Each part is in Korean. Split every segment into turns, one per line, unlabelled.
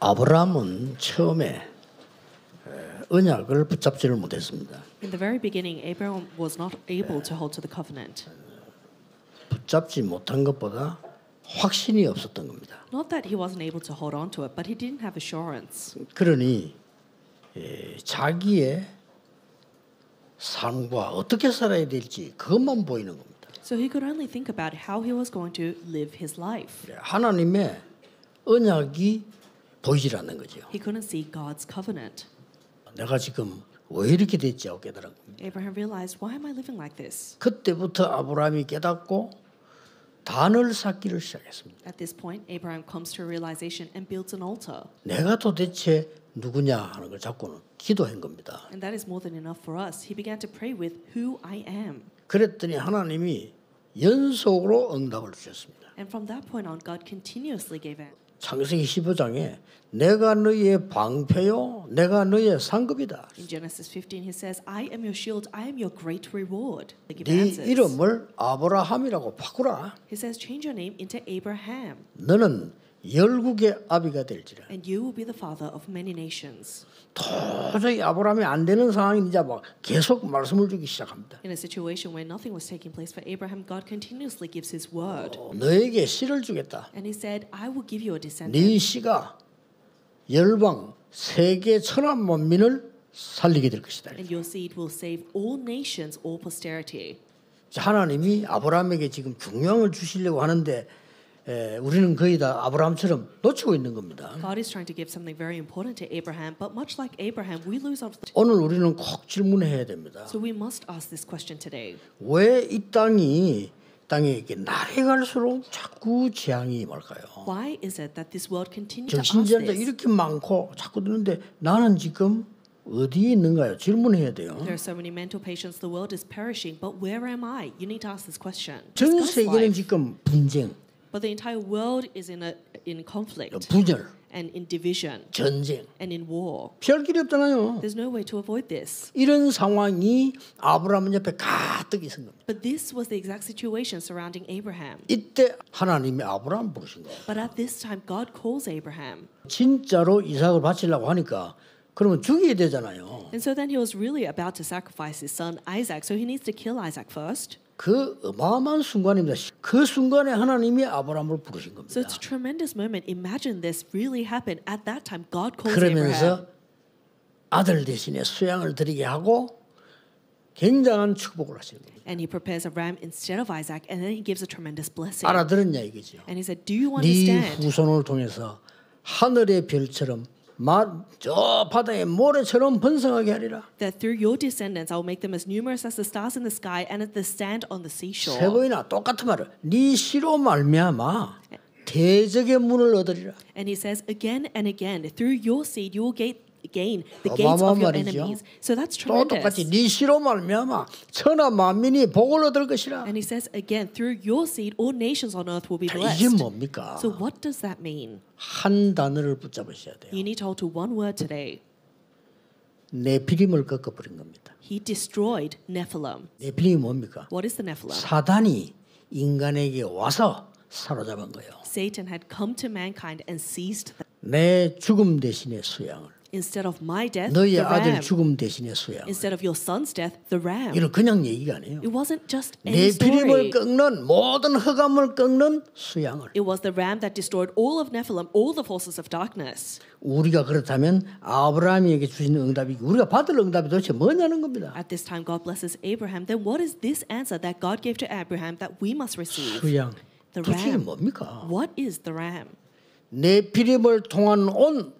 아브라함은 처음에 언약을 붙잡지를 못했습니다.
In the very beginning, Abraham was not able to hold to the covenant.
붙잡지 못한 것보다 확신이 없었던 겁니다.
Not that he wasn't able to hold on to it, but he didn't have assurance.
그러니 자기의 삶과 어떻게 살아야 될지 그것만 보이는 겁니다.
So he could only think about how he was going to live his life.
하나님의 언약이 보이질 않는 거죠.
He couldn't see God's covenant.
내가 지금 왜 이렇게 됐지 하고 깨달은 겁니다.
Abraham realized, why am I living like this?
그때부터 아브라함이 깨닫고 단을 쌓기를 시작했습니다.
At this point, Abraham comes to a realization and builds an altar.
내가 도대체 누구냐 하는 걸 잡고는 기도한 겁니다.
And that is more than enough for us. He began to pray with who I am.
그랬더니 하나님이 연속으로 응답을 주셨습니다.
And from that point on, God continuously gave answers.
창세기 15장에 내가 너희의 방패요 내가 너희의 상급이다.
In Genesis 15, he says, I am your shield, I am your great reward.
네 이름을 아브라함이라고 바꾸라.
He says, change your name into Abraham.
너는 열국의 아비가 될지라.
And you will be the father of many nations.
도저히 아브라함이 안 되는 상황이 이제 막 계속 말씀을 주기 시작합니다.
In a situation where nothing was taking place for Abraham, God continuously gives his word.
너에게 씨를 주겠다.
And he said, I will give you a descendant.
네 씨가 열방 세계 천한 만민을 살리게 될 것이다.
And your seed will save all nations, all posterity.
하나님이 아브라함에게 지금 중요한 걸 주시려고 하는데 우리는 거의 다 아브라함처럼 놓치고 있는 겁니다.
God is trying to give something very important to Abraham, but much like Abraham, we lose our.
오늘 우리는 꼭 질문해야 됩니다.
So we must ask this question today.
왜 이 땅에 이렇게 날이 갈수록 자꾸 재앙이 임할까요?
Why is it that this world continues to ask
정신질환자
this?
이렇게 많고 자꾸 드는데 나는 지금 어디에 있는가요? 질문해야 돼요.
There are so many mental patients. The world is perishing, but where am I? You need to ask this question.
전
Discuss
세계는
life.
지금 분쟁,
But the entire world is in conflict
분열,
and in division
전쟁.
and in war.
피할 길이 없잖아요.
There's no way to avoid this.
이런 상황이 아브라함 옆에 가득 있은 겁니다.
But this was the exact situation surrounding Abraham.
이때 하나님이 아브라함 부르신 거예요.
But at this time, God calls Abraham.
진짜로 이삭을 바치려고 하니까 그러면 죽여야 되잖아요.
And so then he was really about to sacrifice his son Isaac, so he needs to kill Isaac first.
그 어마어마한 순간입니다. 그 순간에 하나님이 아브라함을 부르신 겁니다.
So it's a tremendous moment. Imagine this really happened. At that time, God calls
그러면서
Abraham.
아들 대신에 수양을 드리게 하고 굉장한 축복을 하시는 겁니다.
And he prepares a ram instead of Isaac, and then he gives a tremendous blessing.
알아들었냐 이거죠.
And he said, do you
네
understand
후손을 통해서 하늘의 별처럼 저 바다의 모래처럼 번성하게 하리라.
that through your descendants I will make them as numerous as the stars in the sky and as the sand on the
세
seashore?
번이나 똑같은 말을 네 씨로 말미암아 대적의 문을 얻으리라.
And he says again and again, through your seed you will gain the gates of your enemies. So that's
또 똑같이
tremendous.
네 씨로 말미암아 천하 만민이 복을 얻을 것이라.
And he says again, through your seed all nations on earth will be
이게
blessed.
뭡니까?
So what does that mean?
한 단어를 붙잡으셔야 돼요.
You need to hold to one word today.
네피림을 꺾어버린 겁니다.
He destroyed Nephilim.
네피림이 뭡니까?
What is the Nephilim?
사단이 인간에게 와서 사로잡은 거예요.
Satan had come to mankind and seized them.
내 죽음 대신에 수양을,
Instead of my death,
너희
the
아들
ram.
죽음 대신에 수양을.
Instead of your son's death, the ram.
이건 그냥 얘기가 아니에요.
It wasn't just any
네피림을
story.
꺾는 모든 흑암을 꺾는 수양을.
It was the ram that destroyed all of Nephilim, all the forces of darkness.
우리가 그렇다면 아브라함에게 주신 응답이 우리가 받을 응답이 도대체 뭐냐는 겁니다.
At this time, God blesses Abraham. Then what is this answer that God gave to Abraham that we must receive?
수양.
The
도대체
ram.
뭡니까?
What is the ram?
네피림을 통한 온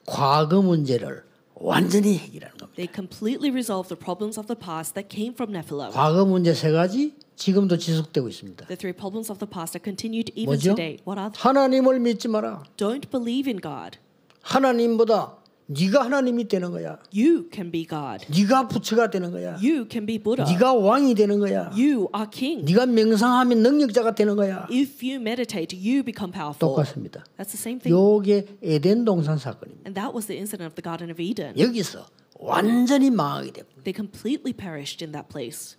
과거 문제를 완전히 해결하는 겁니다.
They completely resolved the problems of the past that came from Nephilim.
과거 문제 세 가지 지금도 지속되고 있습니다.
The three problems of the past are continued even
뭐죠?
today. What are they?
하나님을 믿지 마라.
Don't believe in God.
하나님보다 네가 하나님이 되는 거야.
You can be God.
네가 부처가 되는 거야.
You can be Buddha.
네가 왕이 되는 거야.
You are king.
네가 명상하면 능력자가 되는 거야.
If you meditate, you become powerful.
똑같습니다.
That's the same thing.
요게 에덴 동산 사건입니다.
And that was the incident of the Garden of Eden.
여기서 완전히 망하게 됩니다.
They completely perished in that place.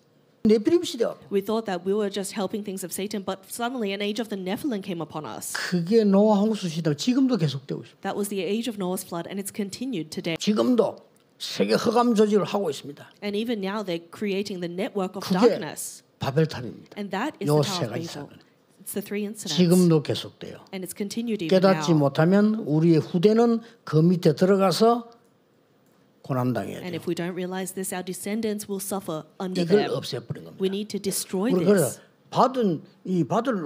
네피림 시대가
We thought that we were just helping things of Satan, but suddenly an age of the Nephilim came upon us.
그게 노아 홍수 시대 지금도 계속되고 있습니다.
That was the age of Noah's flood, and it's continued today.
지금도 세계 흑암 조직을 하고 있습니다.
And even now, they're creating the network of
그게
darkness.
바벨탑입니다.
And that is
요
the
세
Tower of
가지
Babel.
사건.
It's the three incidents.
지금도 계속돼요.
And it's continued even
깨닫지
now.
못하면 우리의 후대는 그 밑에 들어가서 고난당해야
And
돼요.
if we don't realize this, our descendants will suffer under
이걸
them.
없애버린 겁니다.
We need to destroy
우리 그래
this.
받을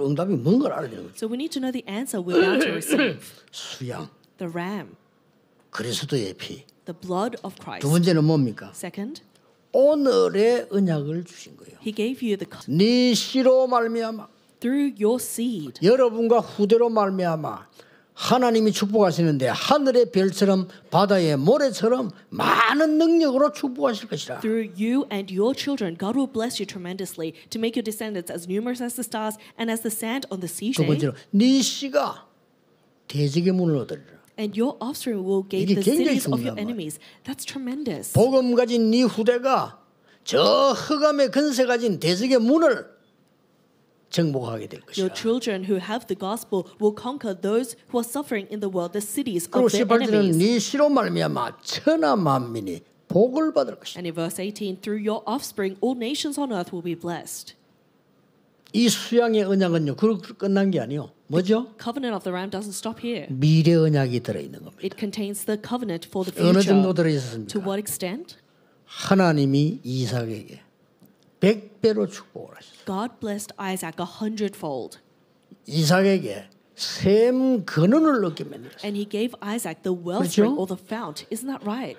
응답이 뭔 걸 알아야 되는 거죠.
So we need to know the answer we're about to receive.
수양,
The ram,
그리스도의 피.
the blood of
두
Christ.
번째는 뭡니까?
Second,
오늘의 언약을 주신 거예요.
he gave you the
네 씨로 말미암아
through your seed.
여러분과 후대로 말미암아 하나님이 축복하시는데 하늘의 별처럼 바다의 모래처럼 많은 능력으로 축복하실 것이라.
Through you and your children, God will bless you tremendously to make your descendants as numerous as the stars and as the sand on the
두
seashore.
번째로 네 씨가 대적의 문을 얻으리라.
And your offspring will gain
이게
the
굉장히
cities of your
중요한 말이에요.
enemies. That's tremendous.
복음 가진 네 후대가 저 흑암의 근세 가진 대적의 문을 정복하게 될
Your
것이다.
children who have the gospel will conquer those who are suffering in the world, the cities
그리고
of their
18절은
enemies.
네 씨로 말미암아 천하 만민이 복을 받을 것이다.
And in verse 18, through your offspring, all nations on earth will be blessed.
이 수양의 언약은요, 그렇게 끝난 게 아니요. 뭐죠?
Covenant of the ram doesn't stop here.
미래 언약이 들어있는 겁니다.
It contains the covenant for the
어느 정도
future. To
들어있었습니까?
what extent?
하나님이 이삭에게 100배로 축복을 하셨어요.
God blessed Isaac 100-fold.
이삭에게 샘 근원을 얻게 만들었어요.
And he gave Isaac the wellspring or the fount. Isn't that right?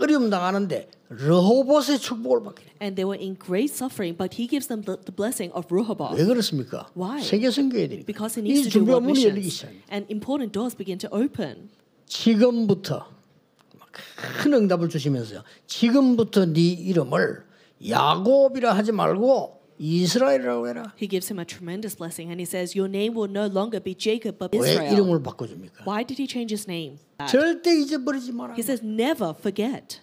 어려움 당하는데 르호봇의 축복을 받게 돼요.
And they were in great suffering, but he gives them the blessing of Rehoboth.
왜 그렇습니까?
Why?
세계 선교해야 되니까.
Because he needs
이
to do
준비한
world
문이 열리기
missions.
시작합니다.
And important doors begin to open.
지금부터 큰 응답을 주시면서요. 지금부터 네 이름을 야곱이라 하지 말고 이스라엘이라고 해라.
He gives him a tremendous blessing, and he says, your name will no longer be Jacob, but
왜
Israel.
이름을 바꿔줍니까?
Why did he change his name?
절대 잊어버리지 마라.
He says, never forget.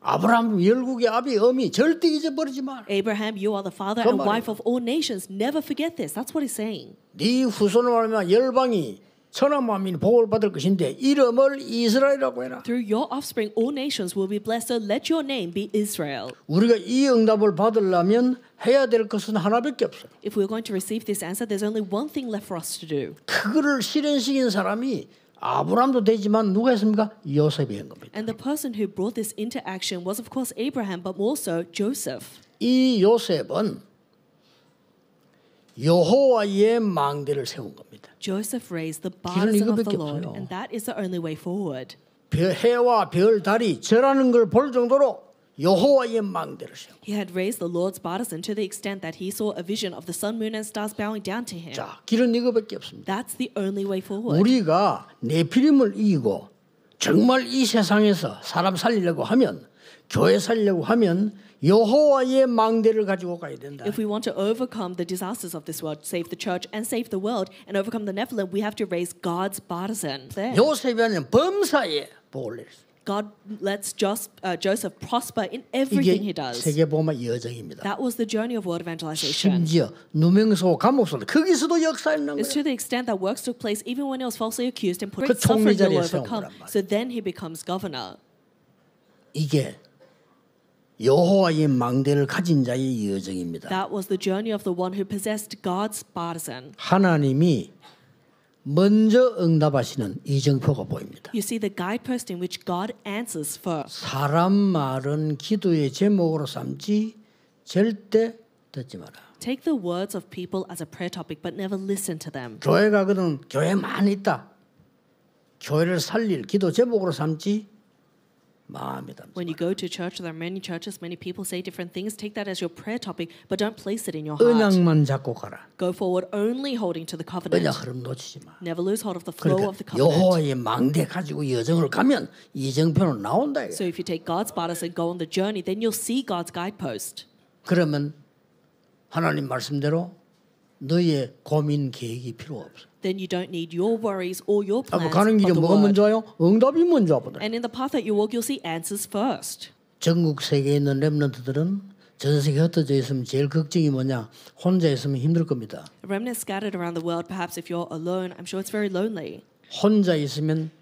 아브라함 열국의 아비 어미 절대 잊어버리지 마라.
Abraham, you are the father
그
and
말이에요.
wife of all nations. Never forget this. That's what he's saying.
네 후손을 말하면 열방이 천하 만민이 복을 받을 것인데 이름을 이스라엘이라고 해라.
Through your offspring, all nations will be blessed. So let your name be Israel.
우리가 이 응답을 받으려면 해야 될 것은 하나밖에 없어요.
If we're going to receive this answer, there's only one thing left for us to do.
그거를 실현시킨 사람이 아브라함도 되지만 누가 했습니까? 요셉이 한 겁니다.
And the person who brought this into action was, of course, Abraham, but also Joseph.
이 요셉은 여호와의 망대를 세운 겁니다.
Joseph raised the
길은
partisan of the
이거밖에
Lord,
없어요.
and that is the only way forward.
해와 별, 달이 절하는 걸 볼 정도로 여호와의 망대를 세운.
He had raised the Lord's partisan to the extent that he saw a vision of the sun, moon, and stars bowing down to him.
자, 길은 이거밖에 없습니다.
That's the only way forward.
우리가 네피림을 이기고 정말 이 세상에서 사람 살리려고 하면 교회 살리려고 하면 여호와의 망대를 가지고 가야 된다.
If we want to overcome the disasters of this world, save the church and save the world, and overcome the Nephilim, we have to raise God's partisan. There.
요셉이 하는 범사에 복을 내렸어요.
God lets Joseph prosper in everything he
이게
does.
세계복음의 여정입니다.
That was the journey of world evangelization.
심지어 누명소 감옥소 거기서도 역사했는
It's
거예요.
to the extent that works took place even when he was falsely accused and put
그
great suffering
총리
he'll
자리에
overcome.
세운 거란 말이에요.
So then he becomes governor.
이게 여호와의 망대를 가진 자의 여정입니다.
That was the journey of the one who possessed God's partisan.
하나님이 먼저 응답하시는 이정표가 보입니다.
You see the guidepost in which God answers first.
사람 말은 기도의 제목으로 삼지 절대 듣지 마라.
Take the words of people as a prayer topic, but never listen to them.
교회 가거든 교회 많이 있다. 교회를 살릴 기도 제목으로 삼지 마음에 담지
When you
마라.
go to church, there are many churches, many people say different things. Take that as your prayer topic, but don't place it in your heart.
언약만 잡고 가라.
Go forward only holding to the covenant.
언약 흐름 놓치지 마.
Never lose hold of the flow
그러니까
of the covenant.
여호와의 망대 가지고 여정을 가면 이정표는 나온다. 이거.
So if you take God's partisan, go on the journey, then you'll see God's guidepost.
그러면 하나님 말씀대로 너의 고민 계획이 필요 없어.
Then you don't need your worries or your plans,
가는 길에
but the
뭐가
word.
먼저요? 응답이 먼저 보다.
And in the path that you walk, you'll see answers first.
전국 세계에 있는 렘넌트들은 전 세계 흩어져 있으면 제일 걱정이 뭐냐? 혼자 있으면 힘들 겁니다.
A remnant scattered around the world, perhaps if you're alone, I'm sure it's very lonely.
혼자 있으면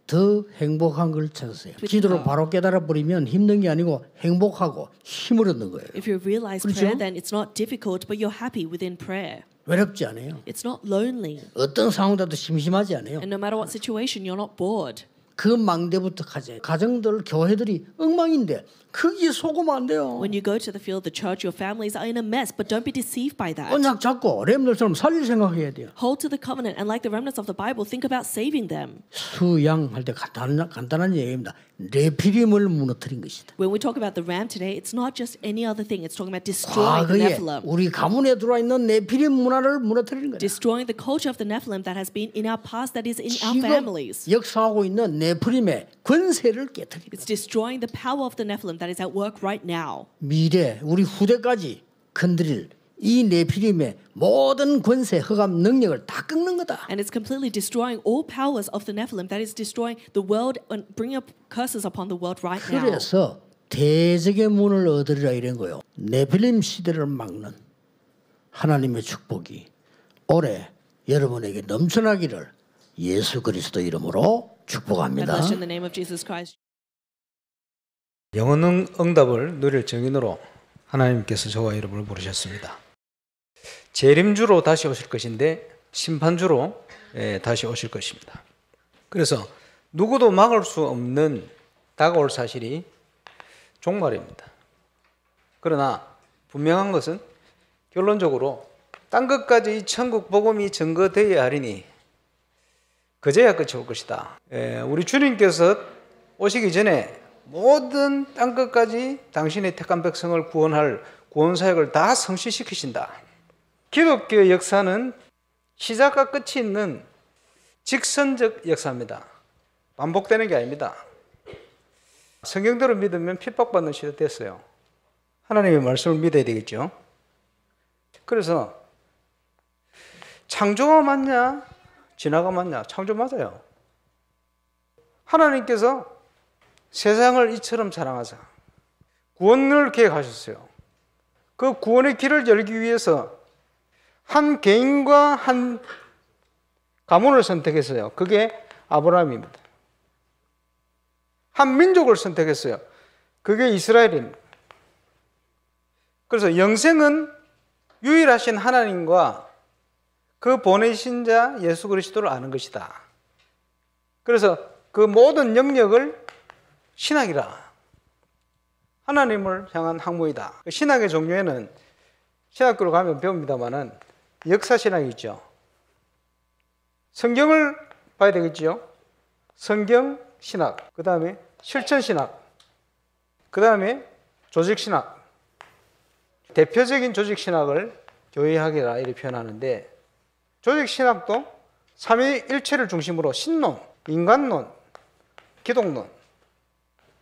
더 행복한 걸 찾으세요. 기도로 바로 깨달아 버리면 힘든 게 아니고 행복하고 힘을 얻는 거예요.
If you realize
그렇죠?
prayer, then it's not difficult, but you're happy within prayer.
외롭지 않아요.
It's not lonely.
어떤 상황도 심심하지 않아요.
And no matter what situation, you're not 보red.
그 망대부터 가정들, 교회들이 엉망인데 거기에 속으면 안 돼요.
When you go to the field, the church, your families are in a mess, but don't be deceived by that.
언약 잡고 렘들처럼 살릴 생각해야 돼요.
Hold to the covenant, and like the remnants of the Bible, think about saving them.
수양할 때 간단한 얘기입니다. 레피림을 무너뜨린 것이다.
When we talk about the ram today, it's not just any other thing. It's talking about destroying the
과거에
Nephilim.
우리 가문에 들어와 있는 레피림 문화를 무너뜨리는 거예요.
Destroying the culture of the Nephilim that has been in our past, that is in our
지금
families.
역사하고 있는 네피림의 권세를 깨뜨리는
It's destroying the power of the Nephilim that is at work right now.
미래 우리 후대까지 건드릴 이 네피림의 모든 권세, 흑암 능력을 다 꺾는 거다.
And it's completely destroying all powers of the Nephilim. That is destroying the world and bringing up curses upon the world right now.
그래서 대적의 문을 얻으리라 이런 거요. 네피림 시대를 막는 하나님의 축복이 올해 여러분에게 넘쳐나기를 예수 그리스도 이름으로
God
축복합니다.
bless you in the name of Jesus Christ.
영원 응답을 누릴 증인으로 하나님께서 저와 여러분을 부르셨습니다. 재림주로 다시 오실 것인데 심판주로 다시 오실 것입니다. 그래서 누구도 막을 수 없는 다가올 사실이 종말입니다. 그러나 분명한 것은 결론적으로 땅 끝까지 천국 복음이 증거되어야 하리니 그제야 끝이 올 것이다. 우리 주님께서 오시기 전에 모든 땅 끝까지 당신의 택한 백성을 구원할 구원사역을 다 성취시키신다. 기독교의 역사는 시작과 끝이 있는 직선적 역사입니다. 반복되는 게 아닙니다. 성경대로 믿으면 핍박받는 시대 됐어요. 하나님의 말씀을 믿어야 되겠죠. 그래서 창조가 맞냐 진화가 맞냐? 창조 맞아요. 하나님께서 세상을 이처럼 사랑하사 구원을 계획하셨어요. 그 구원의 길을 열기 위해서 한 개인과 한 가문을 선택했어요. 그게 아브라함입니다. 한 민족을 선택했어요. 그게 이스라엘입니다. 그래서 영생은 유일하신 하나님과 그 보내신 자 예수 그리스도를 아는 것이다. 그래서 그 모든 영역을 신학이라. 하나님을 향한 학문이다. 신학의 종류에는 신학교로 가면 배웁니다만은 역사신학이 있죠. 성경을 봐야 되겠죠. 성경신학, 그 다음에 실천신학, 그 다음에 조직신학. 대표적인 조직신학을 교회학이라 이렇게 표현하는데 조직신학도 삼위일체를 중심으로 신론, 인간론, 기독론,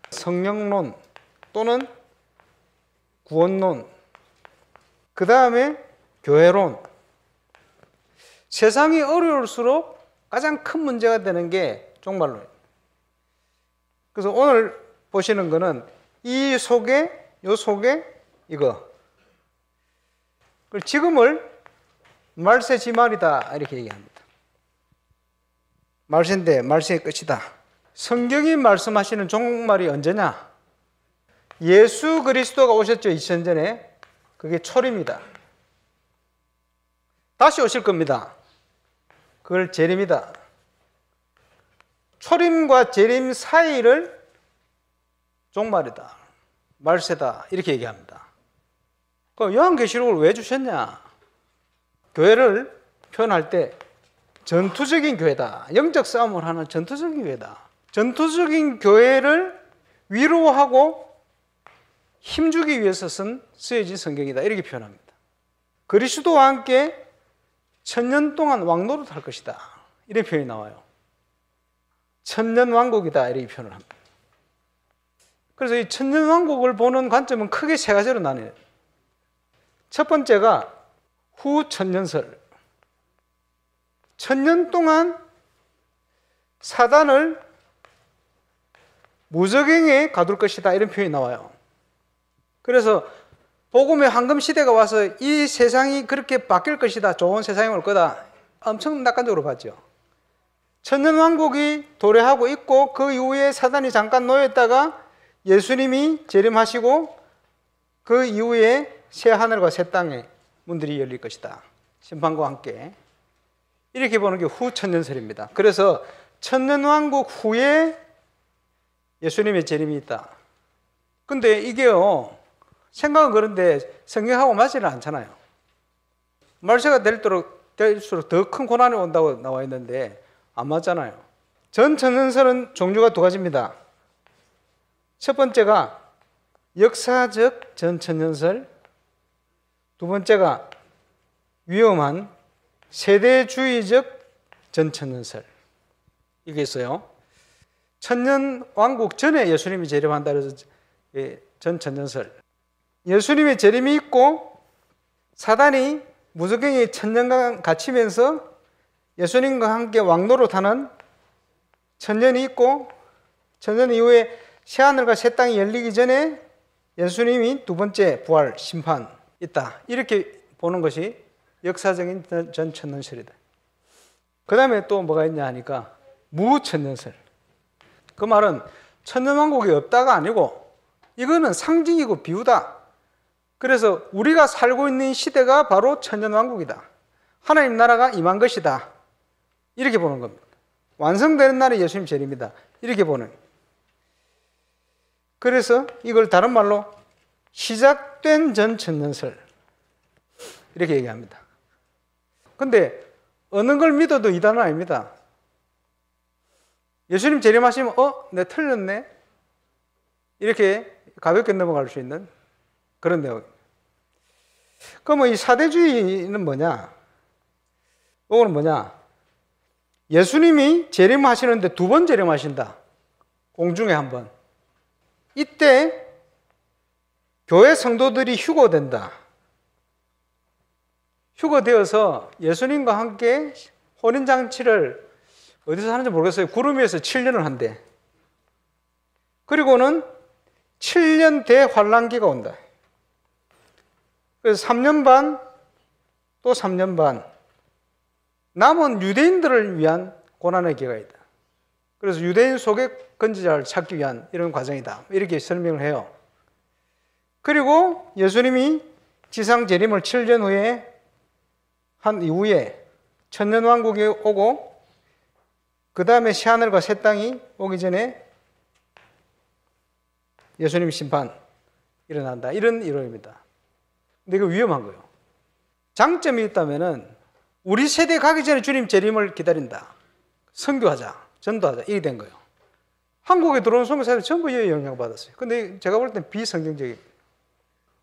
성령론 또는 구원론, 그 다음에 교회론. 세상이 어려울수록 가장 큰 문제가 되는 게 종말론입니다. 그래서 오늘 보시는 거는 이 속에, 요 속에 이거. 지금을 말세지말이다 이렇게 얘기합니다. 말세인데 말세의 끝이다. 성경이 말씀하시는 종말이 언제냐? 예수 그리스도가 오셨죠. 2000년 전에. 그게 초림이다. 다시 오실 겁니다. 그걸 재림이다. 초림과 재림 사이를 종말이다. 말세다. 이렇게 얘기합니다. 그럼 요한계시록을 왜 주셨냐? 교회를 표현할 때 전투적인 교회다. 영적 싸움을 하는 전투적인 교회다. 전투적인 교회를 위로하고 힘주기 위해서 쓰여진 성경이다. 이렇게 표현합니다. 그리스도와 함께 1000년 동안 왕노릇 할 것이다. 이런 표현이 나와요. 1000년 왕국이다. 이렇게 표현을 합니다. 그래서 이 1000년 왕국을 보는 관점은 크게 세 가지로 나뉘어요. 첫 번째가 후1000년설. 1000년 동안 사단을 무적행에 가둘 것이다. 이런 표현이 나와요. 그래서 복음의 황금 시대가 와서 이 세상이 그렇게 바뀔 것이다. 좋은 세상이 올 거다. 엄청 낙관적으로 봤죠. 천년왕국이 도래하고 있고 그 이후에 사단이 잠깐 놓였다가 예수님이 재림하시고 그 이후에 새 하늘과 새 땅의 문들이 열릴 것이다. 심판과 함께. 이렇게 보는 게 후천년설입니다. 그래서 천년왕국 후에 예수님의 재림이 있다. 근데 이게요, 생각은 그런데 성경하고 맞지는 않잖아요. 말세가 될수록 더 큰 고난이 온다고 나와 있는데 안 맞잖아요. 전천년설은 종류가 두 가지입니다. 첫 번째가 역사적 전천년설, 두 번째가 위험한 세대주의적 전천년설. 이게 있어요. 천년왕국 전에 예수님이 재림한다 그래서 전천년설. 예수님의 재림이 있고 사단이 무적경에 천년간 갇히면서 예수님과 함께 왕노릇하는 천년이 있고 천년 이후에 새하늘과 새 땅이 열리기 전에 예수님이 두 번째 부활, 심판 있다. 이렇게 보는 것이 역사적인 전천년설이다. 그 다음에 또 뭐가 있냐 하니까 무천년설. 그 말은 천년왕국이 없다가 아니고 이거는 상징이고 비유다. 그래서 우리가 살고 있는 시대가 바로 천년왕국이다. 하나님 나라가 임한 것이다. 이렇게 보는 겁니다. 완성되는 날이 예수님 재림이다. 이렇게 보는. 그래서 이걸 다른 말로 시작된 전천년설 이렇게 얘기합니다. 근데 어느 걸 믿어도 이단은 아닙니다. 예수님 재림하시면 내 틀렸네 이렇게 가볍게 넘어갈 수 있는 그런 내용입니다. 그럼 이 사대주의는 뭐냐? 이거는 뭐냐? 예수님이 재림하시는데 두 번 재림하신다. 공중에 한 번. 이때 교회 성도들이 휴거된다. 휴거되어서 예수님과 함께 혼인잔치를 어디서 하는지 모르겠어요. 구름 위에서 7년을 한대. 그리고는 7년 대환란기가 온다. 그래서 3년 반, 또 3년 반. 남은 유대인들을 위한 고난의 기회가 있다. 그래서 유대인 속의 건지자를 찾기 위한 이런 과정이다. 이렇게 설명을 해요. 그리고 예수님이 지상 재림을 7년 후에 한 이후에 천년왕국이 오고 그 다음에 새하늘과 새 땅이 오기 전에 예수님 심판 일어난다. 이런 이론입니다. 근데 이거 위험한 거예요. 장점이 있다면은 우리 세대 가기 전에 주님 재림을 기다린다. 선교하자, 전도하자 이게 된 거예요. 한국에 들어온 선교사들 전부 이에 영향받았어요. 근데 제가 볼 땐 비성경적입니다.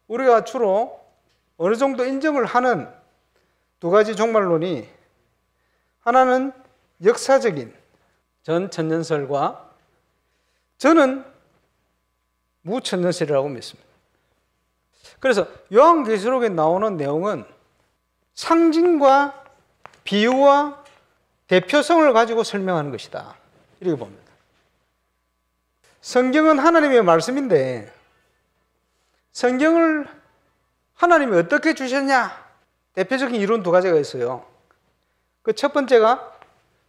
우리가 주로 어느 정도 인정을 하는 두 가지 종말론이 하나는 역사적인 전천년설과 저는 무천년설이라고 믿습니다. 그래서 요한계시록에 나오는 내용은 상징과 비유와 대표성을 가지고 설명하는 것이다. 이렇게 봅니다. 성경은 하나님의 말씀인데 성경을 하나님이 어떻게 주셨냐? 대표적인 이론 두 가지가 있어요. 그 첫 번째가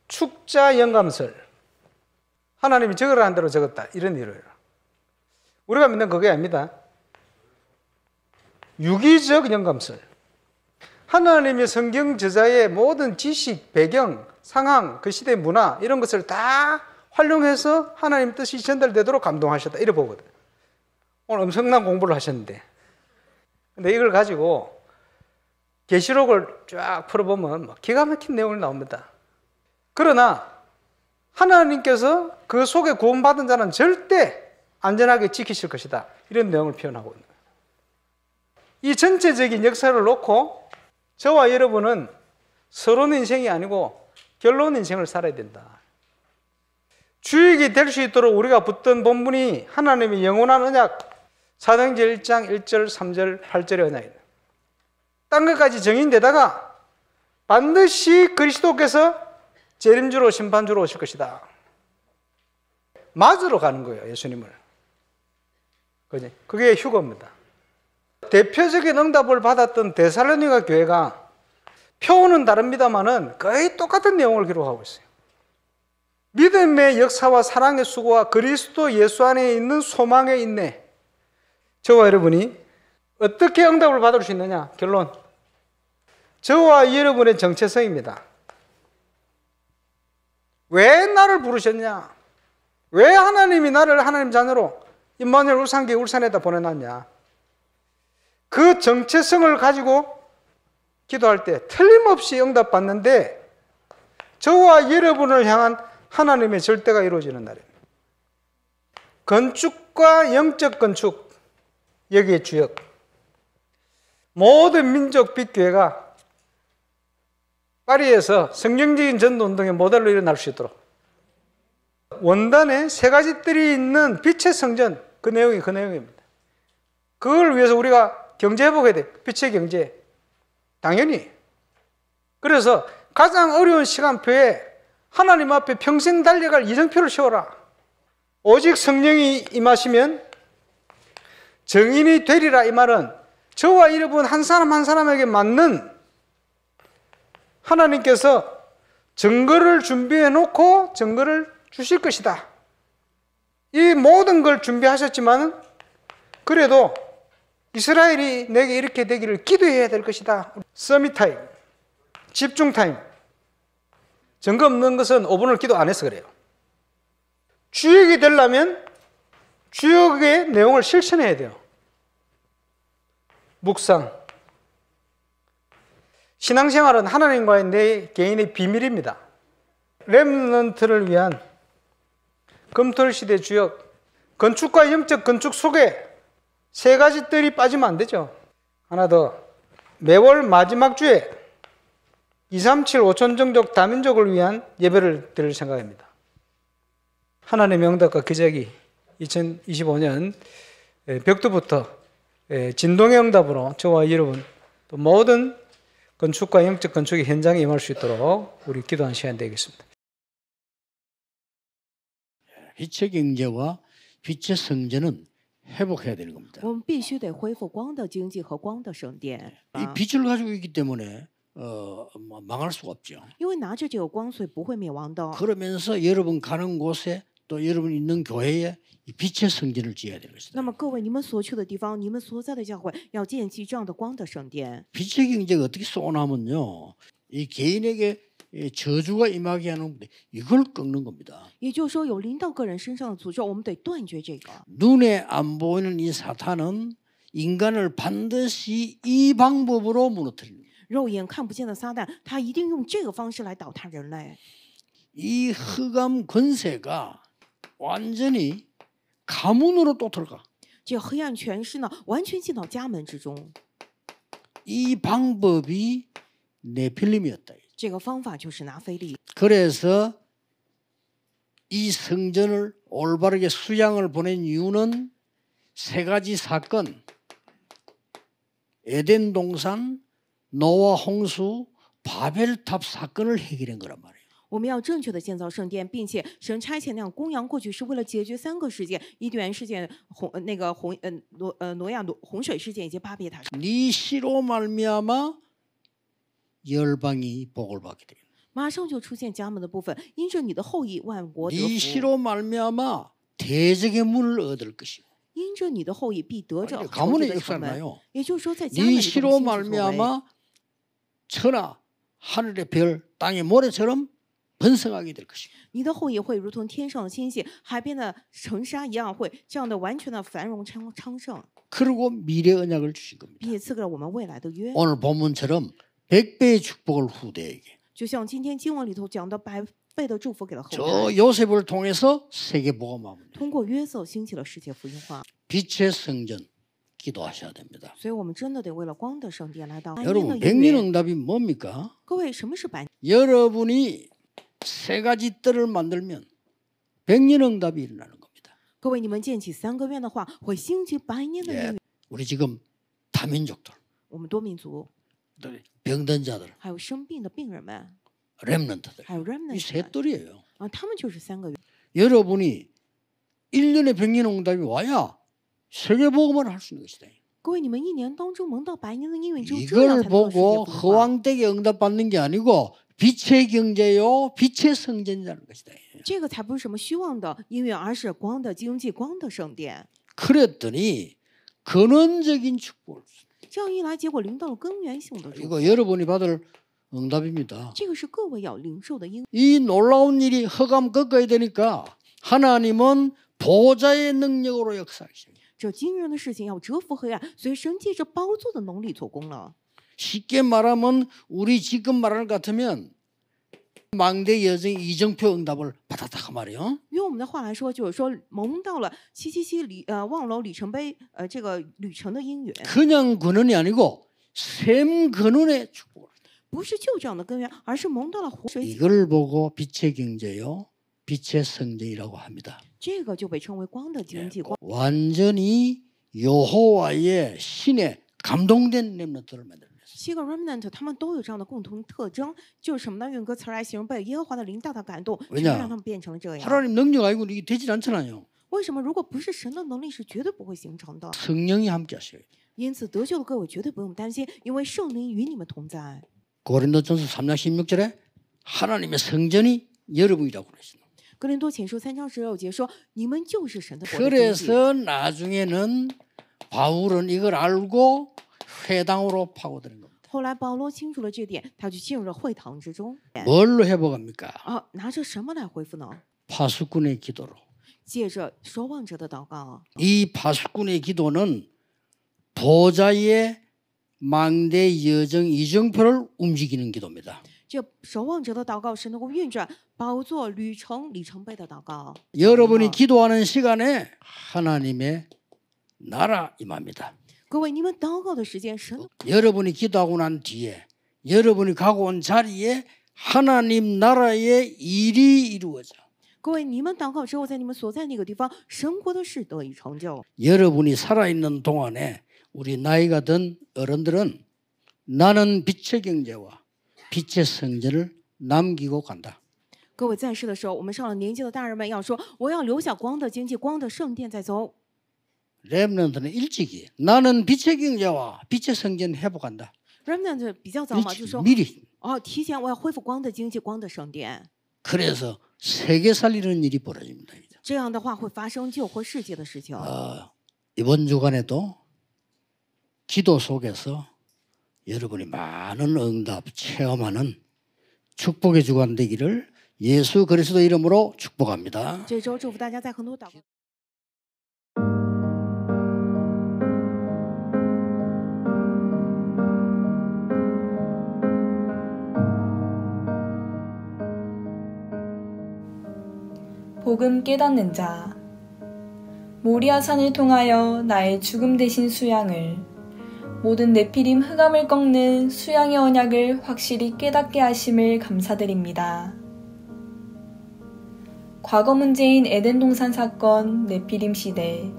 축자 영감설. 하나님이 적으라는 대로 적었다. 이런 이론이에요. 우리가 믿는 그게 아닙니다. 유기적 영감설. 하나님의 성경 저자의 모든 지식, 배경, 상황, 그 시대의 문화 이런 것을 다 활용해서 하나님 뜻이 전달되도록 감동하셨다. 이래 보거든. 오늘 엄청난 공부를 하셨는데 근데 이걸 가지고 계시록을 쫙 풀어보면 기가 막힌 내용이 나옵니다. 그러나 하나님께서 그 속에 구원받은 자는 절대 안전하게 지키실 것이다. 이런 내용을 표현하고 있는 거예요. 이 전체적인 역사를 놓고 저와 여러분은 서론 인생이 아니고 결론 인생을 살아야 된다. 주역이 될 수 있도록 우리가 붙던 본문이 하나님의 영원한 언약 사도행전 1장 1절, 3절, 8절의 언약이다. 딴 것까지 정인되다가 반드시 그리스도께서 재림주로 심판주로 오실 것이다. 맞으러 가는 거예요, 예수님을. 그게 휴거입니다. 대표적인 응답을 받았던 데살로니가 교회가 표현은 다릅니다만은 거의 똑같은 내용을 기록하고 있어요. 믿음의 역사와 사랑의 수고와 그리스도 예수 안에 있는 소망의 인내. 저와 여러분이 어떻게 응답을 받을 수 있느냐? 결론. 저와 여러분의 정체성입니다. 왜 나를 부르셨냐? 왜 하나님이 나를 하나님 자녀로 임마누엘 울산교회 울산에다 보내놨냐? 그 정체성을 가지고 기도할 때 틀림없이 응답받는데 저와 여러분을 향한 하나님의 절대가 이루어지는 날입니다. 건축과 영적 건축, 여기에 주역. 모든 민족 빛교회가 파리에서 성경적인 전도운동의 모델로 일어날 수 있도록 원단에 세 가지 뜰이 있는 빛의 성전, 그 내용이 그 내용입니다. 그걸 위해서 우리가 경제해보게 돼. 빛의 경제. 당연히. 그래서 가장 어려운 시간표에 하나님 앞에 평생 달려갈 이정표를 세워라. 오직 성령이 임하시면 정인이 되리라. 이 말은 저와 여러분 한 사람 한 사람에게 맞는 하나님께서 증거를 준비해 놓고 증거를 주실 것이다. 이 모든 걸 준비하셨지만 그래도 이스라엘이 내게 이렇게 되기를 기도해야 될 것이다. 서밋 타임, 집중 타임. 증거 없는 것은 5분을 기도 안 해서 그래요. 주역이 되려면 주역의 내용을 실천해야 돼요. 묵상. 신앙생활은 하나님과의 내 개인의 비밀입니다. 렘넌트를 위한 검토를 시대 주역, 건축과 영적 건축 속에 세 가지 뜰이 빠지면 안 되죠. 하나 더, 매월 마지막 주에 237 5천 종족 다민족을 위한 예배를 드릴 생각입니다. 하나님의 응답과 기적이 2025년 벽두부터 진동의 응답으로 저와 여러분 또 모든 건축과 영적 건축의 현장에 임할 수 있도록 우리 기도하는 시간 되겠습니다.
빛의 경제와 빛의 성전은 회복해야 되는 겁니다.
我们必须得恢复光的经济和光的圣殿。
이 빛을 가지고 있기 때문에 망할 수가 없죠.
因为拿着这个光，所以不会灭亡的。
그러면서 여러분 가는 곳에 또 여러분 있는 교회에 이 빛의 성전을 지어야 되는 것이다.
那么各位，你们所去的地方，你们所在的教会，要建起这样的光的圣殿。
빛의 경제가 어떻게 쏘나면요, 이 개인에게 저주가 임하게 하는 이걸 꺾는 겁니다.
也就是说，有临到个人身上的诅咒，我们得断绝这个。
눈에 안 보이는 이 사탄은 인간을 반드시 이 방법으로 무너뜨립니다.
肉眼看不见的撒旦，他一定用这个方式来倒塌人类。
이 흑암 권세가 완전히 가문으로 또 들어가.
这黑暗权势呢，完全进到家门之中。
이 방법이 네필림이었다.
这个方法就是拿非利。
그래서 이 성전을 올바르게 수양을 보낸 이유는 세 가지 사건, 에덴 동산, 노아 홍수, 바벨탑 사건을 해결한 거란 말이에요.
我们要正确的建造圣殿，并且神差遣那样公羊过去，是为了解决3个事件：伊甸园事件、挪亚洪水事件以及巴别塔事件。
네 시로 말미암아 열방이 복을 받게 돼.
马上就出现家门的部分，因着你的后裔，万国得
네
福；
시로 말미암아 대적의 문을 얻을 것이고.
因着你的后裔必得着仇敌
가문의
的
역사를
城门。
봐요.
也就是说，在家门
네
里
시로
动心之所为。
말미암아 천하 하늘의 별 땅의 모래처럼 번성하게 될 것이고.
你的后裔会如同天上的星星、海边的尘沙一样，会这样的完全的繁荣昌盛，
그리고 미래 언약을 주신 겁니다.
并且赐给了我们未来的约。
오늘 본문처럼 100배의 축복을 후대에게.
就像今天经文里头讲的100倍的祝福给了后代，
저 요셉을 통해서 세계 복음화입니다.
通过约瑟兴起了世界福音化。
빛의 성전 기도하셔야 됩니다.
所以我们真的得为了光的圣殿来到。
여러분 백년응답이 뭡니까?
各位，什么是百？
여러분이 세 가지 뜰을 만들면 백년응답이 일어나는 겁니다.
各位，你们建起3个愿的话，会兴起100年的应允。
우리 지금 다민족들,
我们多民族，
또 병든 자들,
还有生病的病人们，
렘넌트들,
还有
이
remnant
세
们
뜰이에요.
啊，他们就是3个愿。
여러분이 1년에 백년응답이 와야 세계복음을 할 수 있는 것이다.
各位，你们一年当中蒙到白年的应允，只有这样
이걸
才能够实现
보고
福音化。
허황되게 응답받는 게 아니고 빛의 경제요, 빛의 성전이라는 것이다.
这个才不是什么虚妄的应允，而是光的经济、光的圣殿。
그랬더니 근원적인 축복을.
这样一来，结果临到了根源性的祝福。
이거 여러분이 받을 응답입니다.
这个是各位要领受的应。
이 놀라운 일이 허감 겪어야 되니까 하나님은 보좌의 능력으로 역사하시죠.
这惊人的事情要折服黑暗，所以神借着宝座的能力做工了。
쉽게 말하면 우리 지금 말하는 것 같으면 망대 여정 이정표 응답을 받았다 그 말이에요.
用我们的话来说，就是说蒙到了777望楼里程碑这个旅程的应允，
그냥 근원이 아니고 샘 근원의 축복을.
不是就这样的根源，而是蒙到了活水。
이걸 보고 빛의 경제요, 빛의 성전이라고 합니다.
这个就被称为光的经济光。
완전히 여호와의 신에 감동된 렘넌트를 만들어냈어요.
7个 remnant 他们都有这样的共同特征，就是什么呢？用个词儿来形容，被耶和华的灵大大感动，神让他们变成了这样。
하나님 능력 아니고 이게 되질 않잖아요.
为什么？如果不是神的能力，是绝对不会形成的。
성령이 함께 하셔요.
因此，得救的各位绝对不用担心，因为圣灵与你们同在。
고린도전서 3장 16절에 하나님의 성전이 여러분이라고 그러시는.
哥林多前书3章16节说：“你们就是神的国的经济。”
그래서 나중에는 바울은 이걸 알고 회당으로 파고드는 겁니다.
后来保罗清楚了这点，他就进入了会堂之中。
뭘로 회복합니까?
拿着什么来恢复呢？
파수꾼의 기도로.
借着守望者的祷告。
이 파수꾼의 기도는 보좌의 망대 여정 이정표를 움직이는 기도입니다.
这守望者的祷告是能够运转宝座旅程里程碑的祷告。
여러분이 기도하는 시간에 하나님의 나라 임합니다.
各位，你们祷告的时间，神
여러분이 기도하고 난 뒤에 여러분이 가고 온 자리에 하나님 나라의 일이 이루어져.
各位，你们祷告之后，在你们所在那个地方，神国的事得以成就。
여러분이 살아있는 동안에 우리 나이가 든 어른들은 나는 빛의 경제와 빛의 성전을 남기고 간다.
各位在世的时候，我们上了年纪的大人们要说：“我要留下光的经济、光的圣殿再走。”
렘넌트는 일찍이 나는 빛의 경제와 빛의 성전 회복한다.
remnant 比较早嘛，就说
미리.
提前我要恢复光的经济、光的圣殿。
그래서 세계 살리는 일이 벌어집니다.
这样的话会发生救活世界的事情。
이번 주간에도 기도 속에서 여러분이 많은 응답 체험하는 축복의 주간 되기를 예수 그리스도 이름으로 축복합니다.
这周祝福大家在很多祷告。
복음 깨닫는 자. 모리아산을 통하여 나의 죽음 대신 수양을, 모든 네피림 흑암을 꺾는 수양의 언약을 확실히 깨닫게 하심을 감사드립니다. 과거 문제인 에덴 동산 사건, 네피림 시대,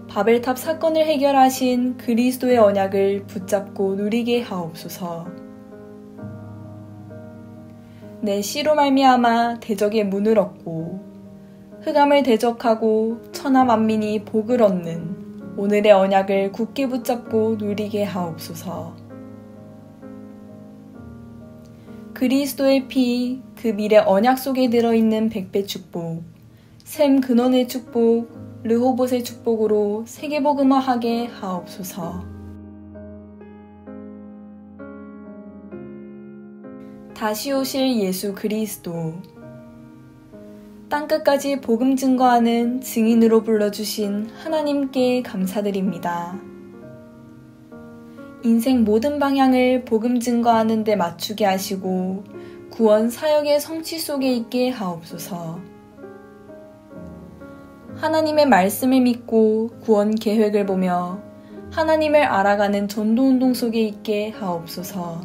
바벨탑 사건을 해결하신 그리스도의 언약을 붙잡고 누리게 하옵소서. 내 씨로 말미암아 대적의 문을 얻고 흑암을 대적하고 천하 만민이 복을 얻는 오늘의 언약을 굳게 붙잡고 누리게 하옵소서. 그리스도의 피, 그 미래 언약 속에 들어있는 백배 축복, 샘 근원의 축복, 르호봇의 축복으로 세계복음화하게 하옵소서. 다시 오실 예수 그리스도, 땅끝까지 복음 증거하는 증인으로 불러주신 하나님께 감사드립니다. 인생 모든 방향을 복음 증거하는 데 맞추게 하시고 구원 사역의 성취 속에 있게 하옵소서. 하나님의 말씀을 믿고 구원 계획을 보며 하나님을 알아가는 전도운동 속에 있게 하옵소서.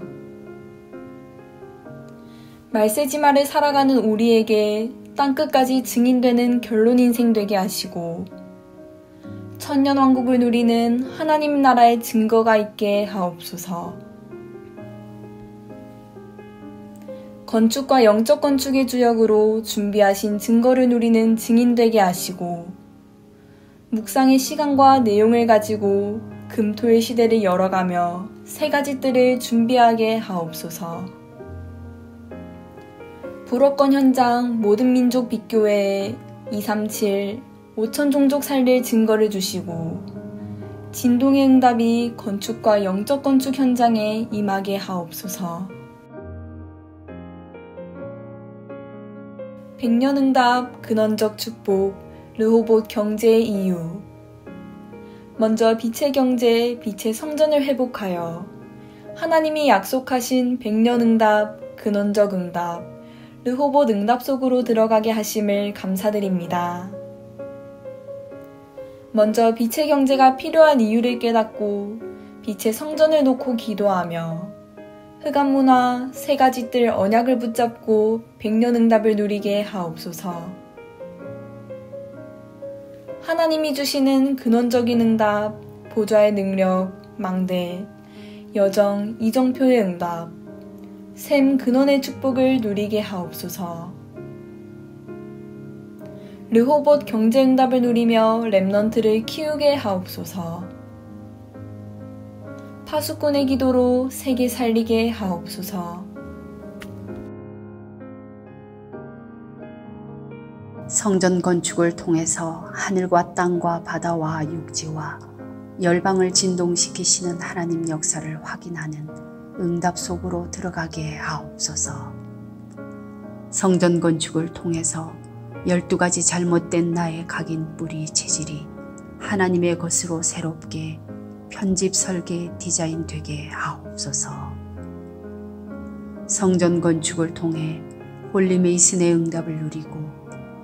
말세지마를 살아가는 우리에게 땅끝까지 증인되는 결론 인생 되게 하시고 천년왕국을 누리는 하나님 나라의 증거가 있게 하옵소서. 건축과 영적 건축의 주역으로 준비하신 증거를 누리는 증인 되게 하시고 묵상의 시간과 내용을 가지고 금토의 시대를 열어가며 세 가지 뜰을 준비하게 하옵소서. 불어권 현장 모든 민족 빛교회에 237, 5천 종족 살릴 증거를 주시고 진동의 응답이 건축과 영적 건축 현장에 임하게 하옵소서. 백년 응답 근원적 축복 르호봇 경제의 이유. 먼저 빛의 경제, 빛의 성전을 회복하여 하나님이 약속하신 백년 응답, 근원적 응답, 르호봇 응답 속으로 들어가게 하심을 감사드립니다. 먼저 빛의 경제가 필요한 이유를 깨닫고 빛의 성전을 놓고 기도하며 흑암문화, 세 가지 뜰 언약을 붙잡고 백년 응답을 누리게 하옵소서. 하나님이 주시는 근원적인 응답, 보좌의 능력, 망대, 여정, 이정표의 응답, 샘 근원의 축복을 누리게 하옵소서. 르호봇 경제 응답을 누리며 렘넌트를 키우게 하옵소서. 파수꾼의 기도로 세계 살리게 하옵소서.
성전 건축을 통해서 하늘과 땅과 바다와 육지와 열방을 진동시키시는 하나님 역사를 확인하는 응답 속으로 들어가게 하옵소서. 성전 건축을 통해서 12가지 잘못된 나의 각인 뿌리 체질이 하나님의 것으로 새롭게 편집 설계 디자인 되게 하옵소서. 성전 건축을 통해 홀리메이슨의 응답을 누리고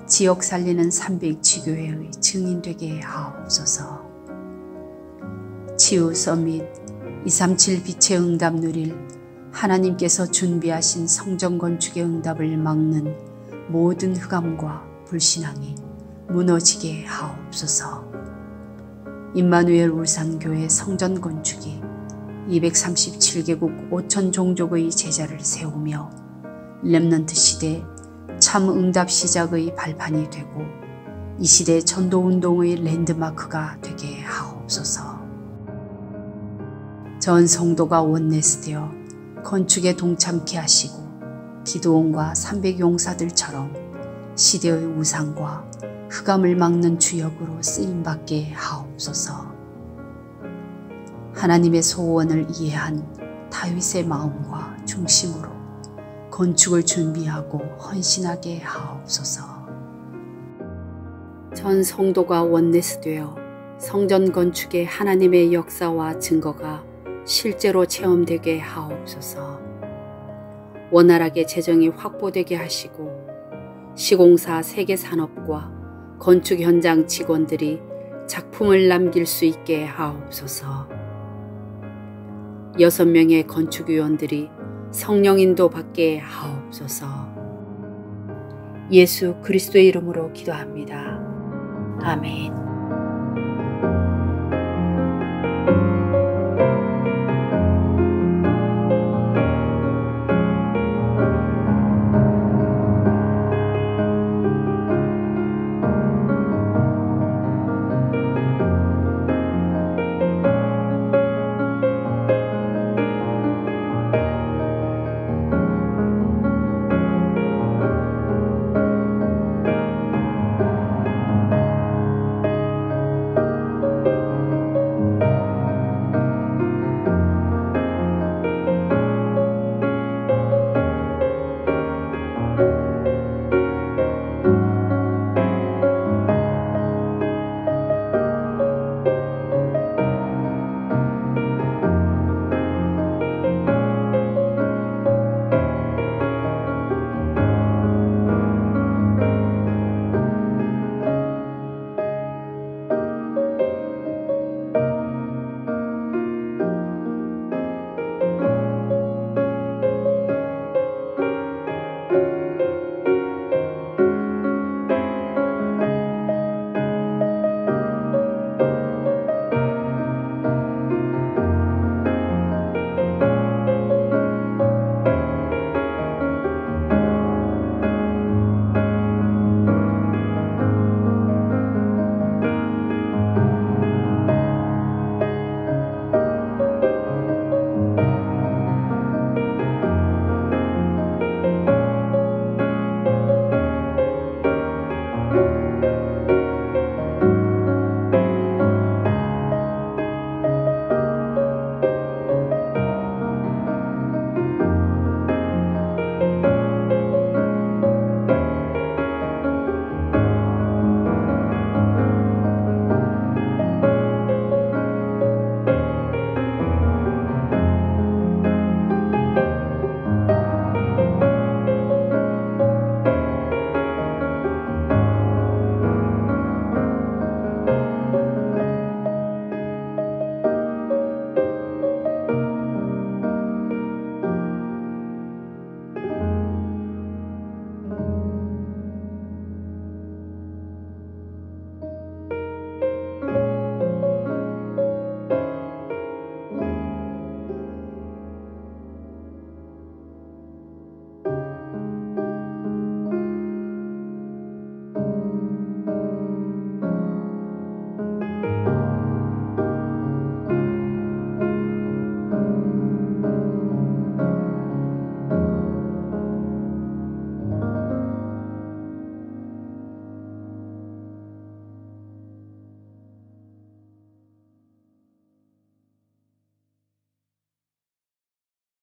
지역 살리는 300지교회의 증인 되게 하옵소서. 치유 서밋 237 빛의 응답 누릴 하나님께서 준비하신 성전 건축의 응답을 막는 모든 흑암과 불신앙이 무너지게 하옵소서. 임마누엘 울산교회 성전 건축이 237개국 5천 종족의 제자를 세우며 렘넌트 시대 참 응답 시작의 발판이 되고 이 시대 전도운동의 랜드마크가 되게 하옵소서. 전 성도가 원내스되어 건축에 동참케 하시고 기도원과 300용사들처럼 시대의 우상과 흑암을 막는 주역으로 쓰임받게 하옵소서. 하나님의 소원을 이해한 다윗의 마음과 중심으로 건축을 준비하고 헌신하게 하옵소서. 전 성도가 원내스되어 성전 건축의 하나님의 역사와 증거가 실제로 체험되게 하옵소서. 원활하게 재정이 확보되게 하시고 시공사 세계산업과 건축 현장 직원들이 작품을 남길 수 있게 하옵소서. 6명의 건축위원들이 성령 인도 받게 하옵소서. 예수 그리스도의 이름으로 기도합니다. 아멘.